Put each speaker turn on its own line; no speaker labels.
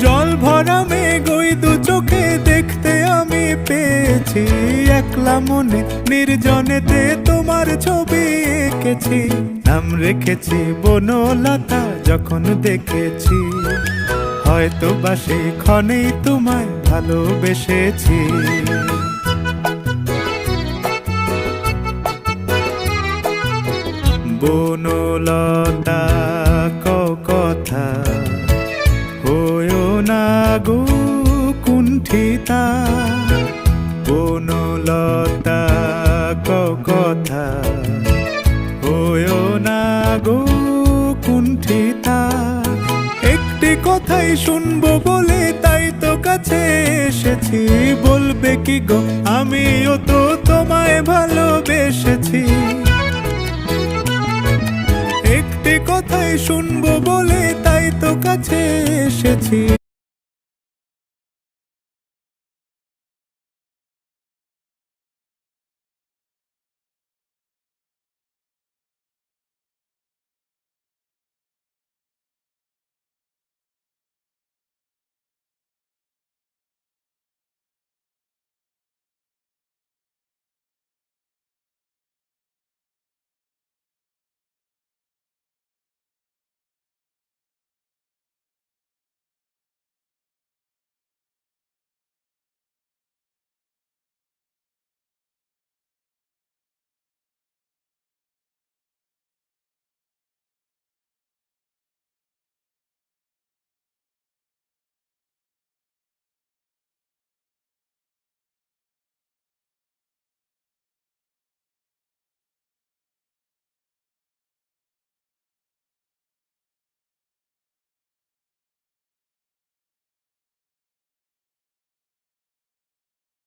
জল ভরা মেঘ ওই দু চোখে দেখতে আমি পেয়েছি, একলা মনে নির্জনেতে তোমার ছবি এঁকেছি। নাম রেখেছি বনলতা যখন দেখেছি, হয়তো বা সেই ক্ষণেই তোমায় ভালোবেসেছি। বনলতা কথা হয়ো না গো কুণ্ঠিতা, বনলতা কথা হয়ো না গো কুণ্ঠিতা। একটি কথাই শুনবো বলে তাই তো কাছে এসেছি, বলবে কি গো আমিও তো তোমায় ভালোবেসেছি। একটি কথাই শুনবো বলে তাই তো কাছে এসেছি,